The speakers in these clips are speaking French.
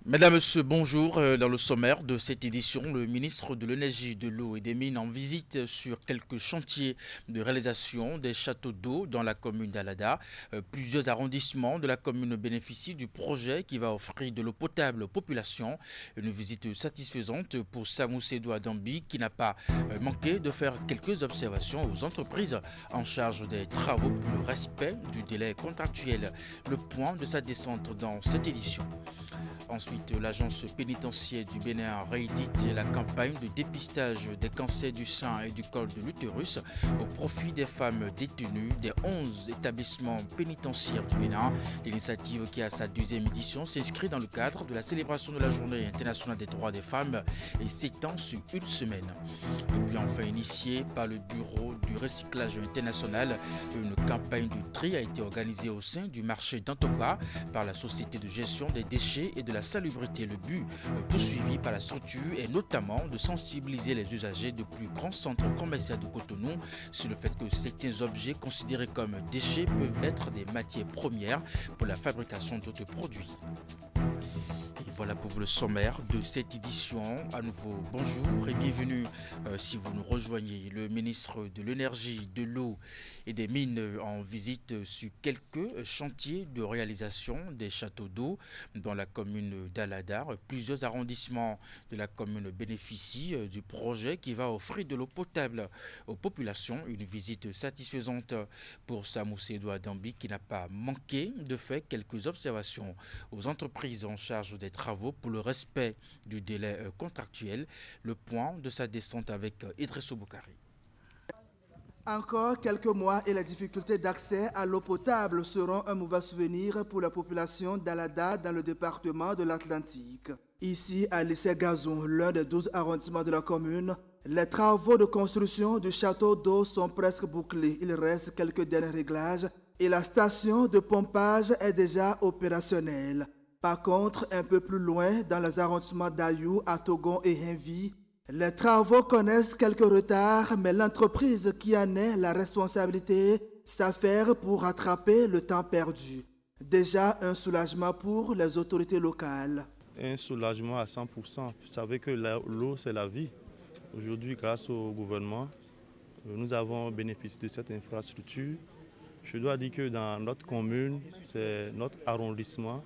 Mesdames, Messieurs, bonjour. Dans le sommaire de cette édition, le ministre de l'Énergie, de l'Eau et des Mines en visite sur quelques chantiers de réalisation des châteaux d'eau dans la commune d'Alada. Plusieurs arrondissements de la commune bénéficient du projet qui va offrir de l'eau potable aux populations. Une visite satisfaisante pour Samou Sédou Adambi qui n'a pas manqué de faire quelques observations aux entreprises en charge des travaux pour le respect du délai contractuel. Le point de sa descente dans cette édition. Ensuite, l'agence pénitentiaire du Bénin réédite la campagne de dépistage des cancers du sein et du col de l'utérus au profit des femmes détenues des 11 établissements pénitentiaires du Bénin. L'initiative qui a sa deuxième édition s'inscrit dans le cadre de la célébration de la Journée internationale des droits des femmes et s'étend sur une semaine. Et puis enfin initiée par le Bureau du recyclage international, une campagne de tri a été organisée au sein du marché d'Antopa par la Société de gestion des déchets et de la salubrité. Le but poursuivi par la structure est notamment de sensibiliser les usagers de plus grands centres commerciaux de Cotonou sur le fait que certains objets considérés comme déchets peuvent être des matières premières pour la fabrication d'autres produits. Voilà pour vous le sommaire de cette édition. À nouveau, bonjour et bienvenue si vous nous rejoignez. Le ministre de l'Énergie, de l'Eau et des Mines en visite sur quelques chantiers de réalisation des châteaux d'eau dans la commune d'Alada. Plusieurs arrondissements de la commune bénéficient du projet qui va offrir de l'eau potable aux populations. Une visite satisfaisante pour Samou Sédou Adambi qui n'a pas manqué de faire quelques observations aux entreprises en charge des travaux pour le respect du délai contractuel. Le point de sa descente avec Idrissou Boukari. Encore quelques mois et les difficultés d'accès à l'eau potable seront un mauvais souvenir pour la population d'Alada dans le département de l'Atlantique. Ici, à Lissé-Gazon, l'un des 12 arrondissements de la commune, les travaux de construction du château d'eau sont presque bouclés. Il reste quelques derniers réglages et la station de pompage est déjà opérationnelle. Par contre, un peu plus loin, dans les arrondissements d'Ayou, Atogon et Henvi, les travaux connaissent quelques retards, mais l'entreprise qui en est la responsabilité s'affaire pour rattraper le temps perdu. Déjà un soulagement pour les autorités locales. Un soulagement à 100%. Vous savez que l'eau, c'est la vie. Aujourd'hui, grâce au gouvernement, nous avons bénéficié de cette infrastructure. Je dois dire que dans notre commune, c'est notre arrondissement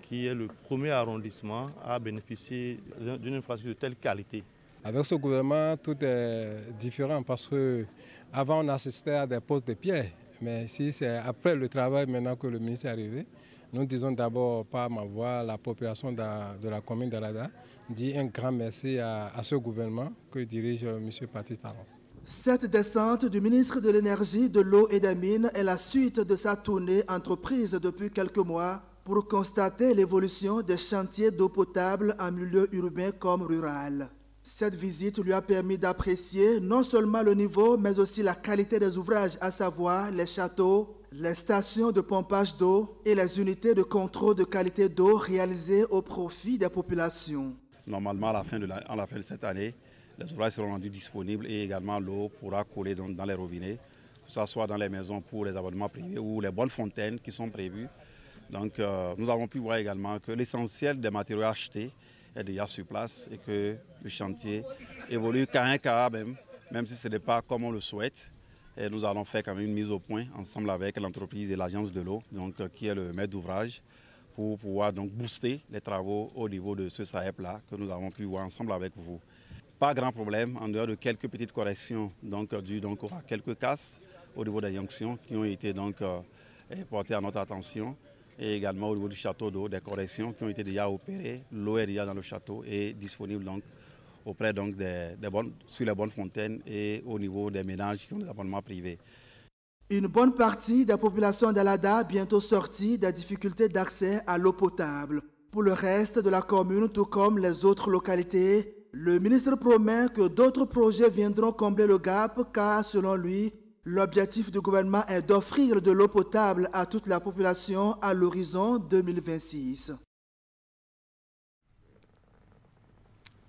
qui est le premier arrondissement à bénéficier d'une infrastructure de telle qualité. Avec ce gouvernement, tout est différent parce qu'avant on assistait à des postes de pierre. Mais si c'est après le travail maintenant que le ministre est arrivé, nous disons d'abord par ma voix la population de la commune d'Alada dit un grand merci à ce gouvernement que dirige M. Patrice Talon. Cette descente du ministre de l'Énergie, de l'Eau et des Mines est la suite de sa tournée entreprise depuis quelques mois pour constater l'évolution des chantiers d'eau potable en milieu urbain comme rural. Cette visite lui a permis d'apprécier non seulement le niveau, mais aussi la qualité des ouvrages, à savoir les châteaux, les stations de pompage d'eau et les unités de contrôle de qualité d'eau réalisées au profit des populations. Normalement, à la fin de cette année, les ouvrages seront rendus disponibles et également l'eau pourra couler dans les robinets, que ce soit dans les maisons pour les abonnements privés ou les bonnes fontaines qui sont prévues. Donc nous avons pu voir également que l'essentiel des matériaux achetés est déjà sur place et que le chantier évolue cas un cas même si ce n'est pas comme on le souhaite. Et nous allons faire quand même une mise au point ensemble avec l'entreprise et l'agence de l'eau, qui est le maître d'ouvrage, pour pouvoir donc booster les travaux au niveau de ce SAEP-là que nous avons pu voir ensemble avec vous. Pas grand problème, en dehors de quelques petites corrections dues à quelques casses au niveau des jonctions qui ont été portées à notre attention. Et également au niveau du château d'eau, des corrections qui ont été déjà opérées. L'eau est déjà dans le château et disponible auprès sur les bonnes fontaines et au niveau des ménages qui ont des abonnements privés. Une bonne partie des populations d'Alada bientôt sortie des difficultés d'accès à l'eau potable. Pour le reste de la commune, tout comme les autres localités, le ministre promet que d'autres projets viendront combler le gap car, selon lui, l'objectif du gouvernement est d'offrir de l'eau potable à toute la population à l'horizon 2026.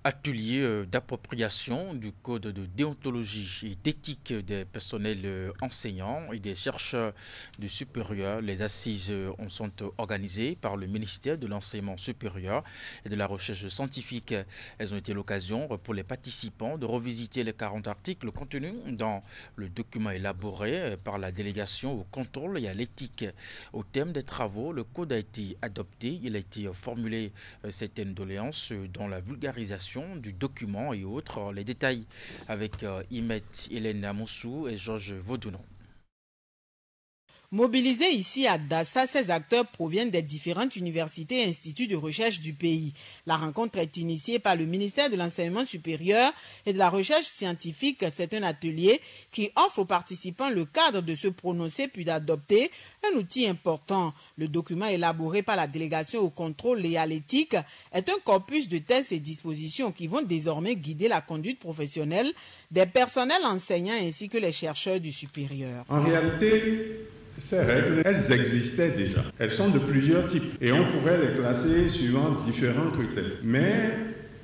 Atelier d'appropriation du code de déontologie et d'éthique des personnels enseignants et des chercheurs du supérieur. Les assises sont organisées par le ministère de l'Enseignement supérieur et de la Recherche scientifique. Elles ont été l'occasion pour les participants de revisiter les 40 articles contenus dans le document élaboré par la délégation au contrôle et à l'éthique. Au thème des travaux, le code a été adopté. Il a été formulé certaines doléances dans la vulgarisation du document et autres. Les détails avec Imet Hélène Moussou et Georges Vaudounon. Mobilisés ici à Dassa, ces acteurs proviennent des différentes universités et instituts de recherche du pays. La rencontre est initiée par le ministère de l'Enseignement supérieur et de la Recherche scientifique. C'est un atelier qui offre aux participants le cadre de se prononcer puis d'adopter un outil important. Le document élaboré par la délégation au contrôle et à l'éthique est un corpus de tests et dispositions qui vont désormais guider la conduite professionnelle des personnels enseignants ainsi que les chercheurs du supérieur. En réalité, ces règles, elles existaient déjà. Elles sont de plusieurs types et on pourrait les classer suivant différents critères. Mais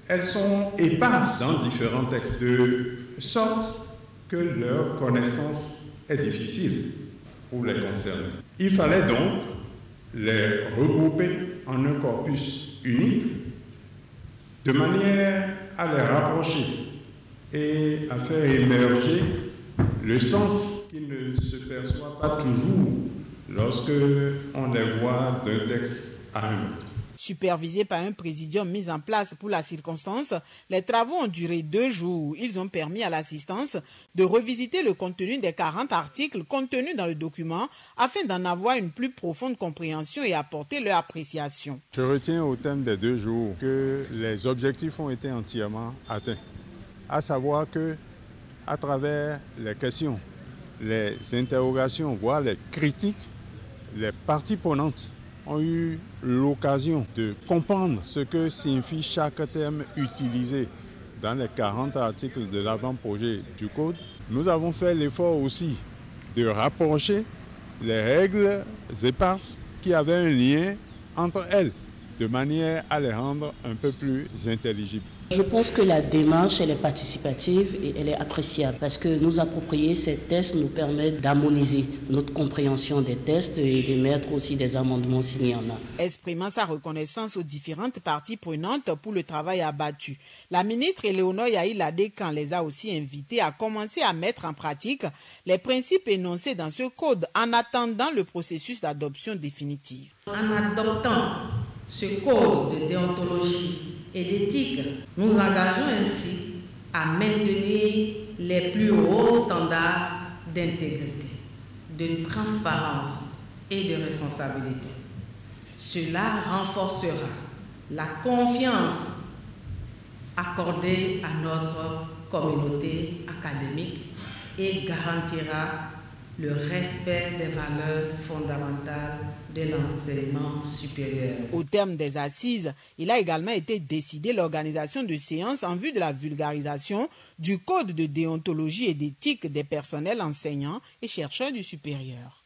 elles sont éparses dans différents textes, de sorte que leur connaissance est difficile pour les concernés. Il fallait donc les regrouper en un corpus unique de manière à les rapprocher et à faire émerger le sens qui ne se perçoit pas toujours lorsque on les voit d'un texte à un autre. Supervisés par un présidium mis en place pour la circonstance, les travaux ont duré 2 jours. Ils ont permis à l'assistance de revisiter le contenu des 40 articles contenus dans le document afin d'en avoir une plus profonde compréhension et apporter leur appréciation. Je retiens au thème des 2 jours que les objectifs ont été entièrement atteints, à savoir que à travers les questions, les interrogations, voire les critiques, les parties prenantes ont eu l'occasion de comprendre ce que signifie chaque terme utilisé dans les 40 articles de l'avant-projet du Code. Nous avons fait l'effort aussi de rapprocher les règles éparses qui avaient un lien entre elles, de manière à les rendre un peu plus intelligibles. Je pense que la démarche, elle est participative et elle est appréciable parce que nous approprier ces tests nous permet d'harmoniser notre compréhension des tests et d'émettre aussi des amendements s'il y en a. Exprimant sa reconnaissance aux différentes parties prenantes pour le travail abattu, la ministre Éléonore Yaïladékan les a aussi invités à commencer à mettre en pratique les principes énoncés dans ce code en attendant le processus d'adoption définitive. En adoptant ce code de déontologie et d'éthique, nous engageons ainsi à maintenir les plus hauts standards d'intégrité, de transparence et de responsabilité. Cela renforcera la confiance accordée à notre communauté académique et garantira le respect des valeurs fondamentales de l'enseignement supérieur. Au terme des assises, il a également été décidé l'organisation de séances en vue de la vulgarisation du code de déontologie et d'éthique des personnels enseignants et chercheurs du supérieur.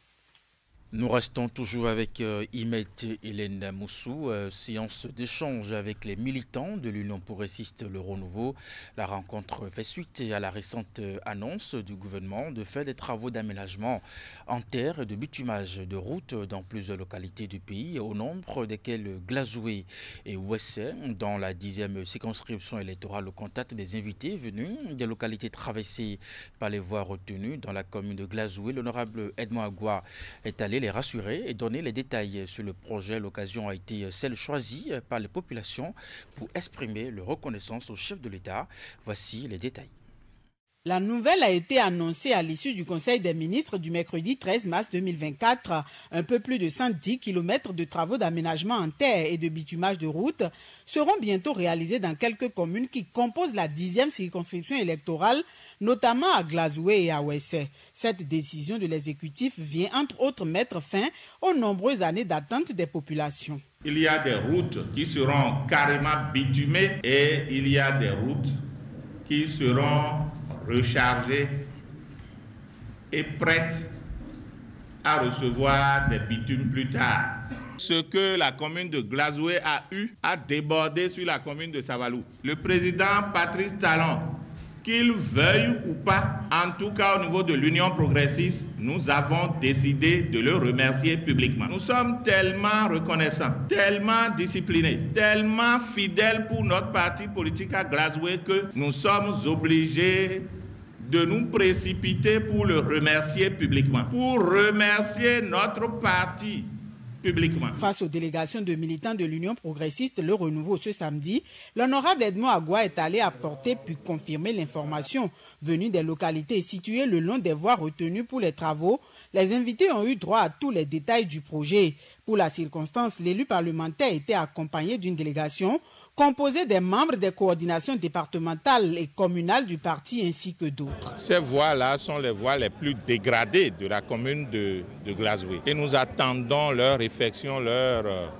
Nous restons toujours avec Imet Hélène Moussou, séance d'échange avec les militants de l'Union progressiste Le Renouveau. La rencontre fait suite à la récente annonce du gouvernement de faire des travaux d'aménagement en terre et de bitumage de routes dans plusieurs localités du pays, au nombre desquelles Glazoué et Ouessé, dans la 10e circonscription électorale au contact des invités venus des localités traversées par les voies retenues dans la commune de Glazoué. L'honorable Edmond Agua est allé les rassurer et donner les détails sur le projet. L'occasion a été celle choisie par les populations pour exprimer leur reconnaissance au chef de l'État. Voici les détails. La nouvelle a été annoncée à l'issue du Conseil des ministres du mercredi 13 mars 2024. Un peu plus de 110 km de travaux d'aménagement en terre et de bitumage de route seront bientôt réalisés dans quelques communes qui composent la 10e circonscription électorale, notamment à Glazoué et à Ouessé. Cette décision de l'exécutif vient entre autres mettre fin aux nombreuses années d'attente des populations. Il y a des routes qui seront carrément bitumées et il y a des routes qui seront rechargées et prêtes à recevoir des bitumes plus tard. Ce que la commune de Glazoué a eu à déborder sur la commune de Savalou. Le président Patrice Talon, qu'il veuille ou pas, en tout cas au niveau de l'Union progressiste, nous avons décidé de le remercier publiquement. Nous sommes tellement reconnaissants, tellement disciplinés, tellement fidèles pour notre parti politique à Glazoué que nous sommes obligés de nous précipiter pour le remercier publiquement, pour remercier notre parti publiquement. Face aux délégations de militants de l'Union progressiste, le renouveau ce samedi, l'honorable Edmond Agua est allé apporter puis confirmer l'information venue des localités situées le long des voies retenues pour les travaux. Les invités ont eu droit à tous les détails du projet. Pour la circonstance, l'élu parlementaire était accompagné d'une délégation composée des membres des coordinations départementales et communales du parti ainsi que d'autres. Ces voies-là sont les voies les plus dégradées de la commune de Glazoué. Et nous attendons leur réfection, leur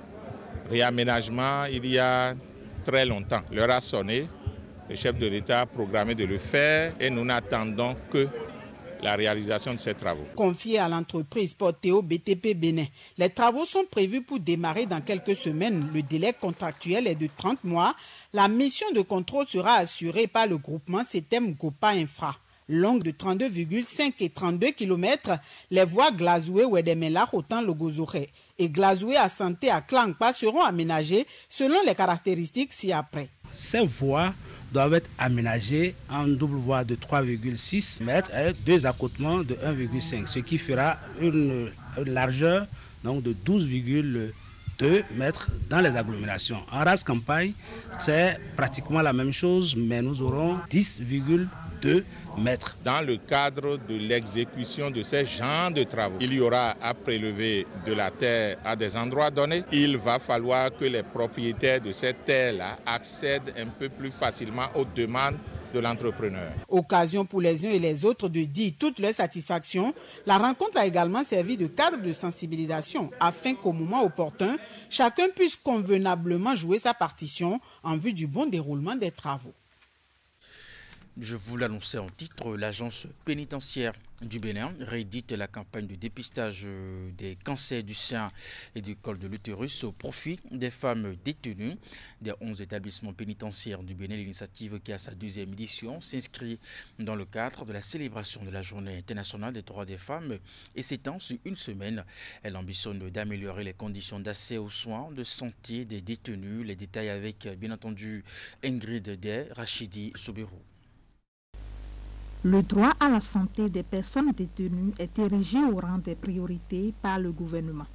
réaménagement il y a très longtemps. L'heure a sonné, le chef de l'État a programmé de le faire et nous n'attendons que la réalisation de ces travaux. Confié à l'entreprise Portéo BTP Bénin, les travaux sont prévus pour démarrer dans quelques semaines. Le délai contractuel est de 30 mois. La mission de contrôle sera assurée par le groupement CETEM Gopa Infra. Longue de 32,5 et 32 km, les voies Glazoué-Wedemela autant Logozoré et Glazoué à Santé à Klangpa seront aménagées selon les caractéristiques ci-après. Ces voies doivent être aménagées en double voie de 3,6 mètres et deux accotements de 1,5, ce qui fera une largeur donc, de 12,2 mètres dans les agglomérations. En race campagne, c'est pratiquement la même chose, mais nous aurons 10,2 mètres. Dans le cadre de l'exécution de ces genres de travaux, il y aura à prélever de la terre à des endroits donnés. Il va falloir que les propriétaires de cette terre-là accèdent un peu plus facilement aux demandes de l'entrepreneur. Occasion pour les uns et les autres de dire toute leur satisfaction. La rencontre a également servi de cadre de sensibilisation afin qu'au moment opportun, chacun puisse convenablement jouer sa partition en vue du bon déroulement des travaux. Je vous l'annonçais en titre, l'agence pénitentiaire du Bénin réédite la campagne de dépistage des cancers du sein et du col de l'utérus au profit des femmes détenues des 11 établissements pénitentiaires du Bénin. L'initiative qui a sa deuxième édition s'inscrit dans le cadre de la célébration de la Journée internationale des droits des femmes et s'étend sur une semaine. Elle ambitionne d'améliorer les conditions d'accès aux soins de santé des détenus. Les détails avec, bien entendu, Ingrid Day, Rachidi Soubirou. Le droit à la santé des personnes détenues est érigé au rang des priorités par le gouvernement.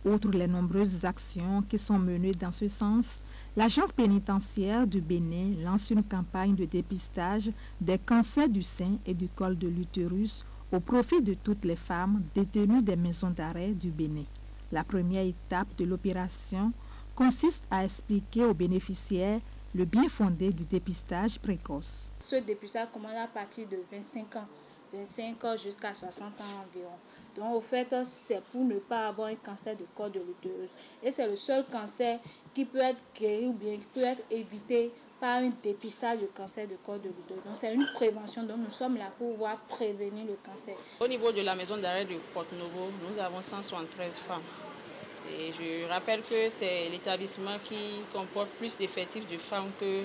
Outre les nombreuses actions qui sont menées dans ce sens, l'agence pénitentiaire du Bénin lance une campagne de dépistage des cancers du sein et du col de l'utérus au profit de toutes les femmes détenues des maisons d'arrêt du Bénin. La première étape de l'opération consiste à expliquer aux bénéficiaires le bien fondé du dépistage précoce. Ce dépistage commence à partir de 25 ans jusqu'à 60 ans environ. Donc au fait, c'est pour ne pas avoir un cancer du col de l'utérus. Et c'est le seul cancer qui peut être guéri ou bien qui peut être évité par un dépistage du cancer du col de l'utérus. Donc c'est une prévention, donc nous sommes là pour pouvoir prévenir le cancer. Au niveau de la maison d'arrêt de Porto-Novo, nous avons 173 femmes. Et je rappelle que c'est l'établissement qui comporte plus d'effectifs de femmes que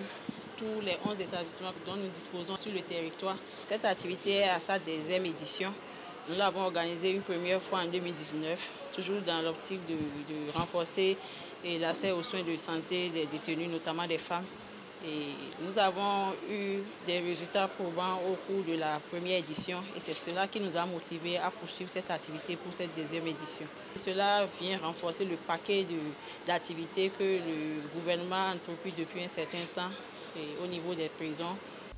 tous les 11 établissements dont nous disposons sur le territoire. Cette activité est à sa deuxième édition. Nous l'avons organisée une première fois en 2019, toujours dans l'optique de renforcer l'accès aux soins de santé des détenus, notamment des femmes. Et nous avons eu des résultats probants au cours de la première édition et c'est cela qui nous a motivés à poursuivre cette activité pour cette deuxième édition. Cela vient renforcer le paquet d'activités que le gouvernement a entrepris depuis un certain temps au niveau des prisons.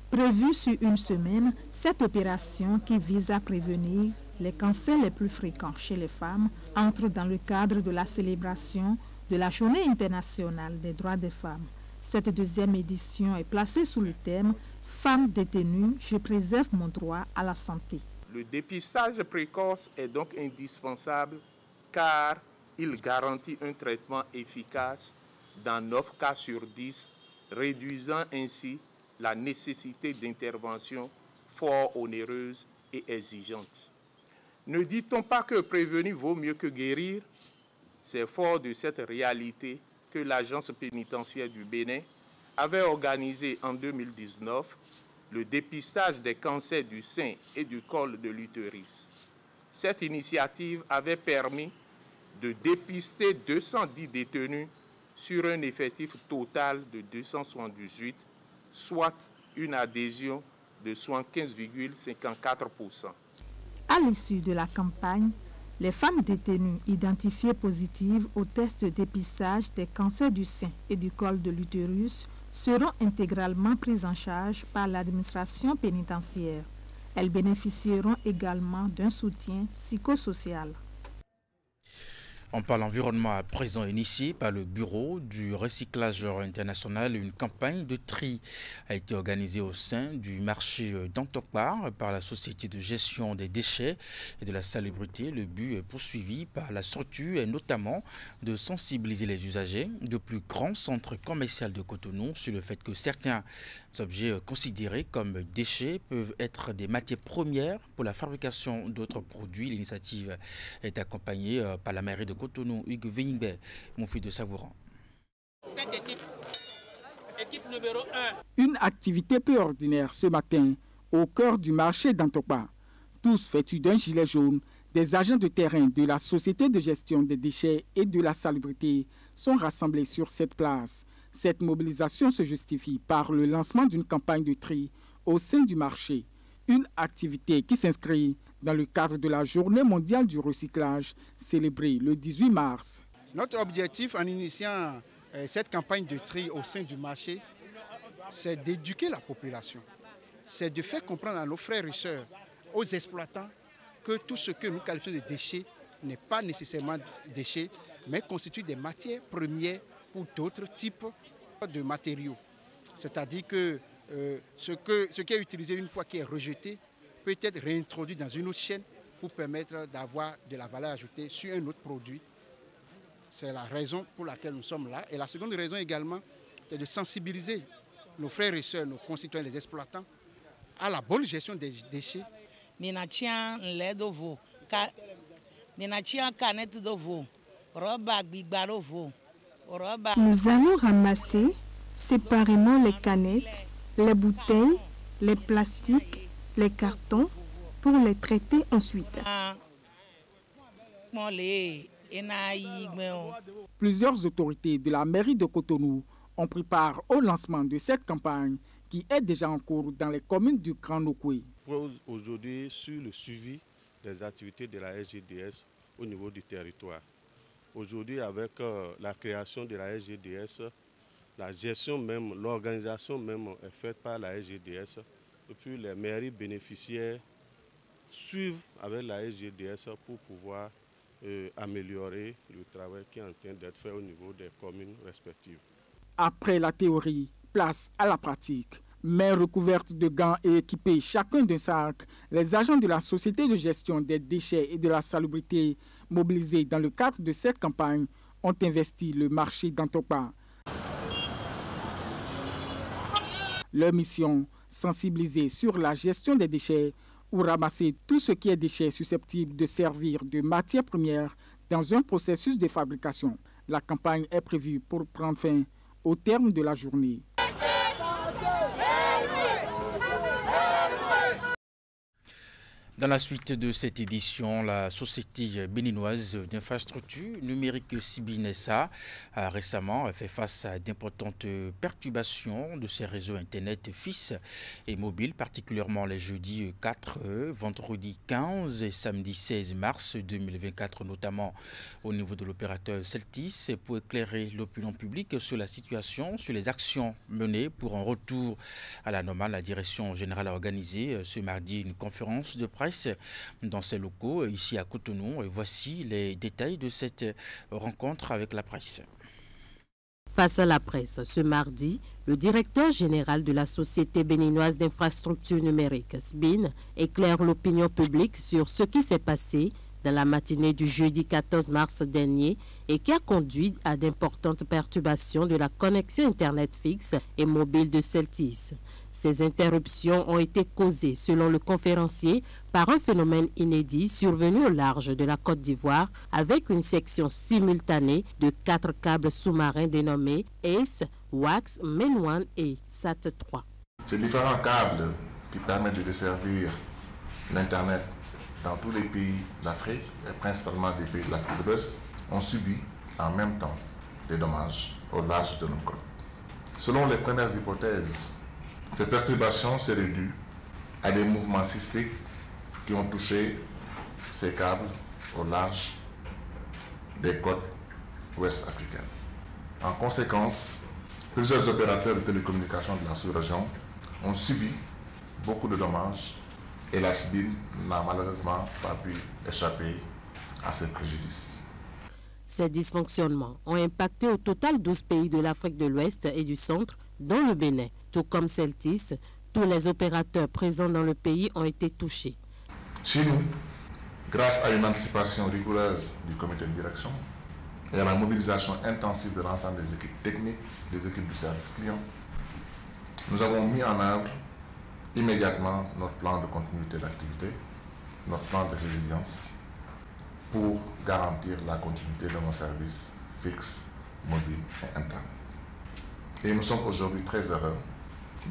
Prévue sur une semaine, cette opération qui vise à prévenir les cancers les plus fréquents chez les femmes entre dans le cadre de la célébration de la Journée internationale des droits des femmes. Cette deuxième édition est placée sous le thème « Femmes détenues, je préserve mon droit à la santé ». Le dépistage précoce est donc indispensable car il garantit un traitement efficace dans 9 cas sur 10, réduisant ainsi la nécessité d'intervention fort onéreuse et exigeante. Ne dit-on pas que prévenir vaut mieux que guérir? C'est fort de cette réalité que l'agence pénitentiaire du Bénin avait organisé en 2019 le dépistage des cancers du sein et du col de l'utérus. Cette initiative avait permis de dépister 210 détenus sur un effectif total de 278, soit une adhésion de 75,54%. À l'issue de la campagne, les femmes détenues identifiées positives au test de dépistage des cancers du sein et du col de l'utérus seront intégralement prises en charge par l'administration pénitentiaire. Elles bénéficieront également d'un soutien psychosocial. On parle environnement à présent initié par le Bureau du recyclage international. Une campagne de tri a été organisée au sein du marché d'Antokbar par la Société de gestion des déchets et de la salubrité. Le but est poursuivi par la structure et notamment de sensibiliser les usagers de plus grands centres commerciaux de Cotonou sur le fait que certains objets considérés comme déchets peuvent être des matières premières pour la fabrication d'autres produits. L'initiative est accompagnée par la mairie de Cotonou, Hugues Veingbe, mon fils de Savourant. Cette équipe numéro 1. Une activité peu ordinaire ce matin au cœur du marché d'Antokba. Tous vêtus d'un gilet jaune, des agents de terrain de la Société de gestion des déchets et de la salubrité sont rassemblés sur cette place. Cette mobilisation se justifie par le lancement d'une campagne de tri au sein du marché. Une activité qui s'inscrit dans le cadre de la Journée mondiale du recyclage célébrée le 18 mars. Notre objectif en initiant cette campagne de tri au sein du marché, c'est d'éduquer la population. C'est de faire comprendre à nos frères et sœurs, aux exploitants, que tout ce que nous qualifions de déchets n'est pas nécessairement déchets, mais constitue des matières premières pour d'autres types de matériaux. C'est-à-dire que ce qui est utilisé une fois qui est rejeté peut être réintroduit dans une autre chaîne pour permettre d'avoir de la valeur ajoutée sur un autre produit. C'est la raison pour laquelle nous sommes là. Et la seconde raison également, c'est de sensibiliser nos frères et sœurs, nos concitoyens, les exploitants, à la bonne gestion des déchets. Nous allons ramasser séparément les canettes, les bouteilles, les plastiques, les cartons pour les traiter ensuite. Plusieurs autorités de la mairie de Cotonou ont pris part au lancement de cette campagne qui est déjà en cours dans les communes du Grand Nokoué. Aujourd'hui, sur le suivi des activités de la SGDS au niveau du territoire. Aujourd'hui, avec la création de la SGDS, la gestion même, l'organisation même est faite par la SGDS. Et puis les mairies bénéficiaires suivent avec la SGDS pour pouvoir améliorer le travail qui est en train d'être fait au niveau des communes respectives. Après la théorie, place à la pratique. Mains recouvertes de gants et équipés chacun d'un sac, les agents de la Société de gestion des déchets et de la salubrité mobilisés dans le cadre de cette campagne ont investi le marché d'Antokba. Leur mission, sensibiliser sur la gestion des déchets ou ramasser tout ce qui est déchets susceptibles de servir de matière première dans un processus de fabrication. La campagne est prévue pour prendre fin au terme de la journée. Dans la suite de cette édition, la Société béninoise d'infrastructures numériques SBIN SA a récemment fait face à d'importantes perturbations de ses réseaux Internet fixes et mobiles, particulièrement les jeudis 4, vendredi 15 et samedi 16 mars 2024, notamment au niveau de l'opérateur Celtis, pour éclairer l'opinion publique sur la situation, sur les actions menées pour un retour à la normale. La direction générale a organisé ce mardi une conférence de presse dans ses locaux ici à Cotonou. Et voici les détails de cette rencontre avec la presse. Face à la presse, ce mardi, le directeur général de la Société béninoise d'infrastructures numériques, SBIN, éclaire l'opinion publique sur ce qui s'est passé dans la matinée du jeudi 14 mars dernier et qui a conduit à d'importantes perturbations de la connexion Internet fixe et mobile de Celtis. Ces interruptions ont été causées, selon le conférencier, par un phénomène inédit survenu au large de la Côte d'Ivoire avec une section simultanée de 4 câbles sous-marins dénommés ACE, WAX, MainOne et SAT3. Ces différents câbles qui permettent de desservir l'Internet dans tous les pays d'Afrique, et principalement des pays de l'Afrique de l'Ouest, ont subi en même temps des dommages au large de nos côtes. Selon les premières hypothèses, ces perturbations seraient dues à des mouvements sismiques qui ont touché ces câbles au large des côtes ouest africaines. En conséquence, plusieurs opérateurs de télécommunications de la sous-région ont subi beaucoup de dommages et la SBIN n'a malheureusement pas pu échapper à ces préjudices. Ces dysfonctionnements ont impacté au total 12 pays de l'Afrique de l'Ouest et du Centre, dont le Bénin. Tout comme Celtis, tous les opérateurs présents dans le pays ont été touchés. Chez nous, grâce à une anticipation rigoureuse du comité de direction et à la mobilisation intensive de l'ensemble des équipes techniques, des équipes du service client, nous avons mis en œuvre immédiatement notre plan de continuité d'activité, notre plan de résilience pour garantir la continuité de nos services fixes, mobiles et Internet. Et nous sommes aujourd'hui très heureux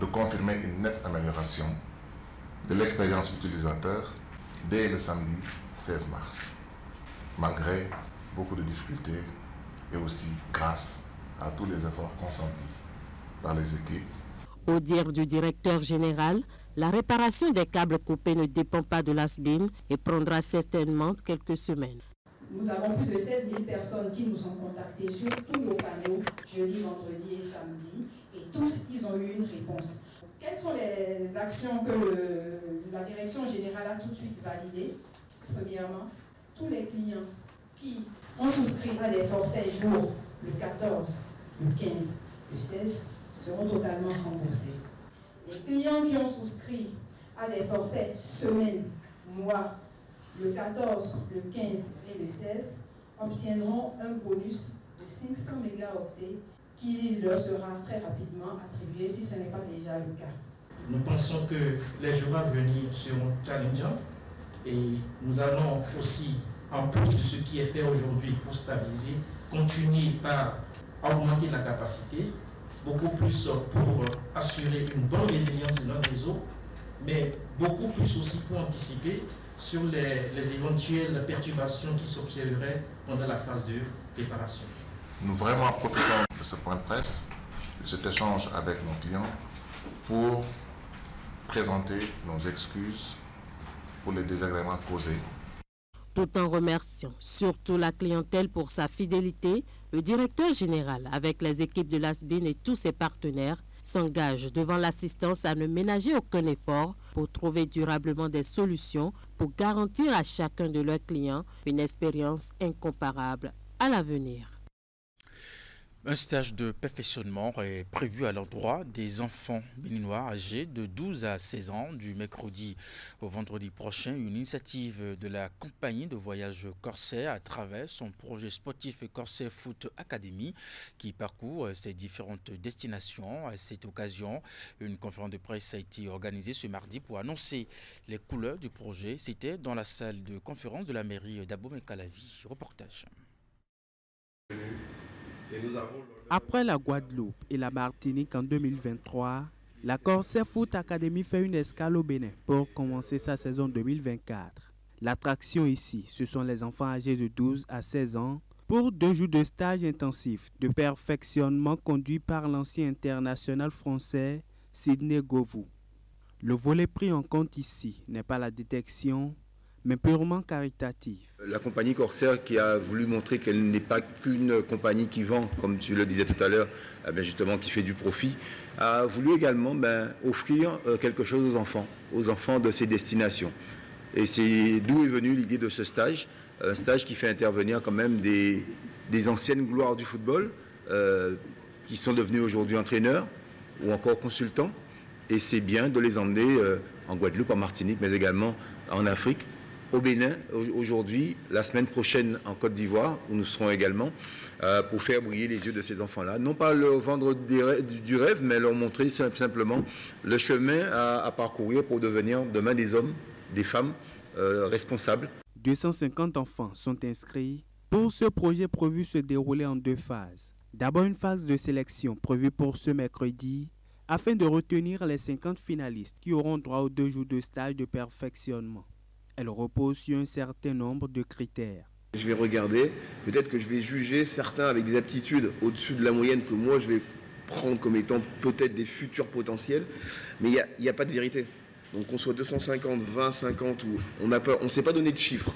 de confirmer une nette amélioration de l'expérience utilisateur dès le samedi 16 mars, malgré beaucoup de difficultés et aussi grâce à tous les efforts consentis par les équipes. Au dire du directeur général, la réparation des câbles coupés ne dépend pas de la SBIN et prendra certainement quelques semaines. Nous avons plus de 16 000 personnes qui nous ont contactés sur tous nos canaux, jeudi, vendredi et samedi, et tous, ils ont eu une réponse. Quelles sont les actions que la direction générale a tout de suite validées? Premièrement, tous les clients qui ont souscrit à des forfaits jours le 14, le 15, le 16 seront totalement remboursés. Les clients qui ont souscrit à des forfaits semaine, mois, le 14, le 15 et le 16 obtiendront un bonus de 500 mégaoctets qui leur sera très rapidement attribué si ce n'est pas déjà le cas. Nous pensons que les jours à venir seront challengeants et nous allons aussi, en plus de ce qui est fait aujourd'hui pour stabiliser, continuer par augmenter la capacité, beaucoup plus pour assurer une bonne résilience de notre réseau, mais beaucoup plus aussi pour anticiper sur les éventuelles perturbations qui s'observeraient pendant la phase de réparation. Nous vraiment profitons de ce point de presse, de cet échange avec nos clients pour présenter nos excuses pour les désagréments causés. Tout en remerciant surtout la clientèle pour sa fidélité, le directeur général, avec les équipes de l'ASBIN et tous ses partenaires, s'engage devant l'assistance à ne ménager aucun effort pour trouver durablement des solutions pour garantir à chacun de leurs clients une expérience incomparable à l'avenir. Un stage de perfectionnement est prévu à l'endroit des enfants béninois âgés de 12 à 16 ans du mercredi au vendredi prochain. Une initiative de la compagnie de voyage Corsair à travers son projet sportif Corsair Foot Academy qui parcourt ses différentes destinations. À cette occasion, une conférence de presse a été organisée ce mardi pour annoncer les couleurs du projet. C'était dans la salle de conférence de la mairie d'Abomey-Calavi. Reportage. Après la Guadeloupe et la Martinique en 2023, la Corsair Foot Academy fait une escale au Bénin pour commencer sa saison 2024. L'attraction ici, ce sont les enfants âgés de 12 à 16 ans pour 2 jours de stage intensif de perfectionnement conduit par l'ancien international français Sidney Govou. Le volet pris en compte ici n'est pas la détection, mais purement caritatif. La compagnie Corsair qui a voulu montrer qu'elle n'est pas qu'une compagnie qui vend, comme tu le disais tout à l'heure, justement qui fait du profit, a voulu également offrir quelque chose aux enfants de ces destinations. Et c'est d'où est venue l'idée de ce stage, un stage qui fait intervenir quand même des anciennes gloires du football, qui sont devenus aujourd'hui entraîneurs ou encore consultants. Et c'est bien de les emmener en Guadeloupe, en Martinique, mais également en Afrique, au Bénin aujourd'hui, la semaine prochaine en Côte d'Ivoire, où nous serons également, pour faire briller les yeux de ces enfants-là. Non pas leur vendre du rêve, mais leur montrer simplement le chemin à parcourir pour devenir demain des hommes, des femmes responsables. 250 enfants sont inscrits pour ce projet prévu se dérouler en 2 phases. D'abord une phase de sélection prévue pour ce mercredi afin de retenir les 50 finalistes qui auront droit aux 2 jours de stage de perfectionnement. Elle repose sur un certain nombre de critères. Je vais regarder, peut-être que je vais juger certains avec des aptitudes au-dessus de la moyenne que moi je vais prendre comme étant peut-être des futurs potentiels, mais il n'y a pas de vérité. Donc qu'on soit 250, 20, 50, on ne s'est pas donné de chiffres,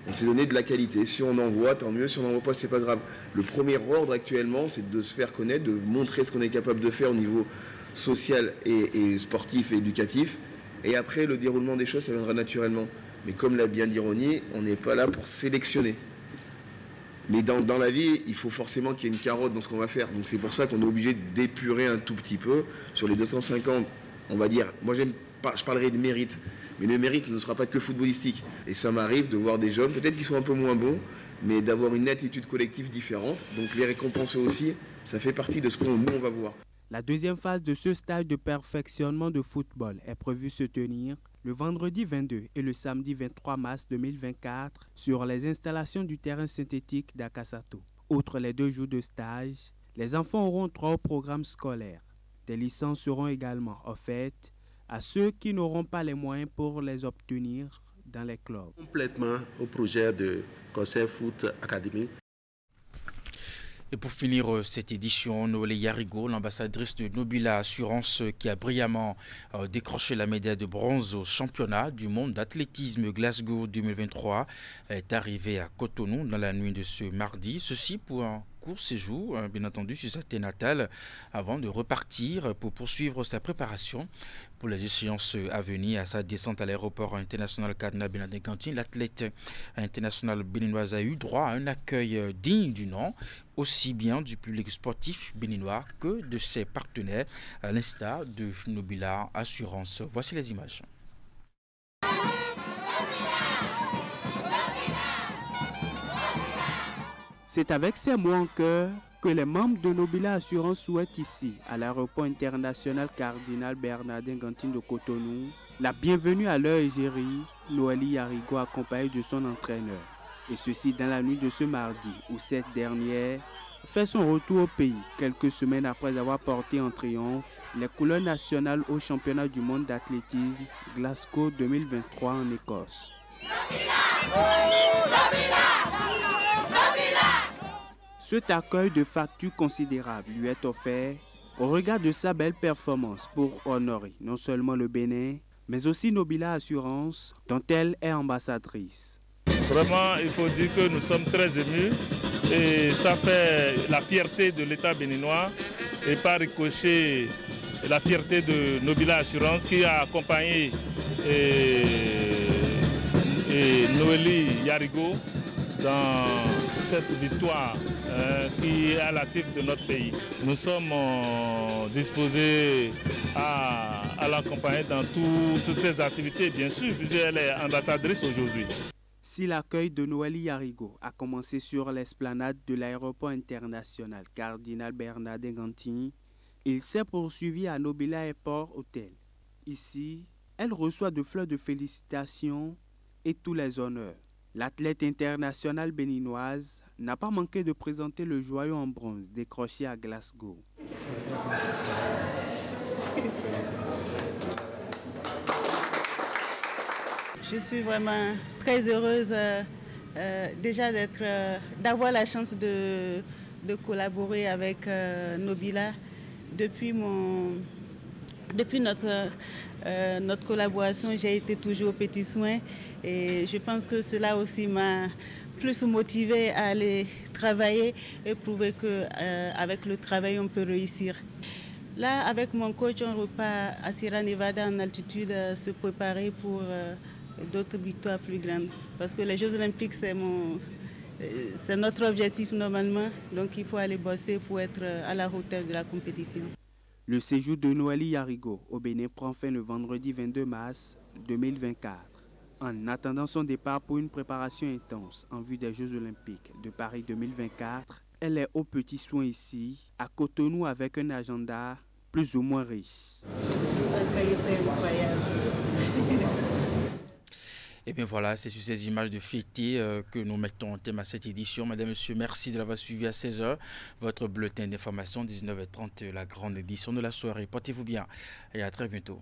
on s'est donné de la qualité. Si on envoie, tant mieux, si on n'envoie pas, c'est pas grave. Le premier ordre actuellement, c'est de se faire connaître, de montrer ce qu'on est capable de faire au niveau social et sportif et éducatif. Et après, le déroulement des choses, ça viendra naturellement. Mais comme l'a bien dit Ronnie, on n'est pas là pour sélectionner. Mais dans la vie, il faut forcément qu'il y ait une carotte dans ce qu'on va faire. Donc c'est pour ça qu'on est obligé d'épurer un tout petit peu. Sur les 250, on va dire, moi je parlerai de mérite. Mais le mérite ne sera pas que footballistique. Et ça m'arrive de voir des jeunes, peut-être qu'ils sont un peu moins bons, mais d'avoir une attitude collective différente. Donc les récompenser aussi, ça fait partie de ce qu'on nous on va voir. La deuxième phase de ce stage de perfectionnement de football est prévue se tenir le vendredi 22 et le samedi 23 mars 2024 sur les installations du terrain synthétique d'Akasato. Outre les 2 jours de stage, les enfants auront droit au programme scolaire. Des licences seront également offertes à ceux qui n'auront pas les moyens pour les obtenir dans les clubs. Complètement au projet de Conseil Foot Academy. Et pour finir cette édition, Noélie Yarigo, l'ambassadrice de Nobila Assurance qui a brillamment décroché la médaille de bronze au championnat du monde d'athlétisme Glasgow 2023, est arrivée à Cotonou dans la nuit de ce mardi. Ceci pour un court séjour, bien entendu, sur sa terre natale, avant de repartir pour poursuivre sa préparation pour les échéances à venir. À sa descente à l'aéroport international Cardinal Bernardin-Gantin, l'athlète international béninoise a eu droit à un accueil digne du nom, aussi bien du public sportif béninois que de ses partenaires, à l'instar de Nobila Assurance. Voici les images. C'est avec ces mots en cœur que les membres de Nobila Assurance souhaitent ici, à l'aéroport international Cardinal Bernardin-Gantin de Cotonou, la bienvenue à leur égérie, Noélie Yarigo, accompagnée de son entraîneur. Et ceci dans la nuit de ce mardi, où cette dernière fait son retour au pays, quelques semaines après avoir porté en triomphe les couleurs nationales au championnat du monde d'athlétisme Glasgow 2023 en Écosse. Cet accueil de facture considérable lui est offert au regard de sa belle performance pour honorer non seulement le Bénin, mais aussi Nobila Assurance, dont elle est ambassadrice. Vraiment, il faut dire que nous sommes très émus et ça fait la fierté de l'État béninois et par ricochet la fierté de Nobila Assurance qui a accompagné Noélie Yarigo dans cette victoire qui est à l'actif de notre pays. Nous sommes disposés à l'accompagner dans toutes ses activités, bien sûr, puisqu'elle est ambassadrice aujourd'hui. Si l'accueil de Noélie Yarigo a commencé sur l'esplanade de l'aéroport international Cardinal Bernardin-Gantin, il s'est poursuivi à Nobila Airport Hotel. Ici, elle reçoit de fleurs de félicitations et tous les honneurs. L'athlète internationale béninoise n'a pas manqué de présenter le joyau en bronze décroché à Glasgow. Je suis vraiment très heureuse déjà d'avoir la chance de collaborer avec Nobila depuis notre collaboration. J'ai été toujours aux petits soins. Et je pense que cela aussi m'a plus motivée à aller travailler et prouver qu'avec le travail, on peut réussir. Là, avec mon coach, on repart à Sierra Nevada en altitude, se préparer pour d'autres victoires plus grandes. Parce que les Jeux Olympiques, c'est notre objectif normalement. Donc il faut aller bosser pour être à la hauteur de la compétition. Le séjour de Noélie Yarigo au Bénin prend fin le vendredi 22 mars 2024. En attendant son départ pour une préparation intense en vue des Jeux Olympiques de Paris 2024, elle est aux petits soins ici, à Cotonou, avec un agenda plus ou moins riche. Et bien voilà, c'est sur ces images de fierté que nous mettons en thème à cette édition. Mesdames et messieurs, merci de l'avoir suivi à 16h. Votre bulletin d'information, 19h30, la grande édition de la soirée. Portez-vous bien et à très bientôt.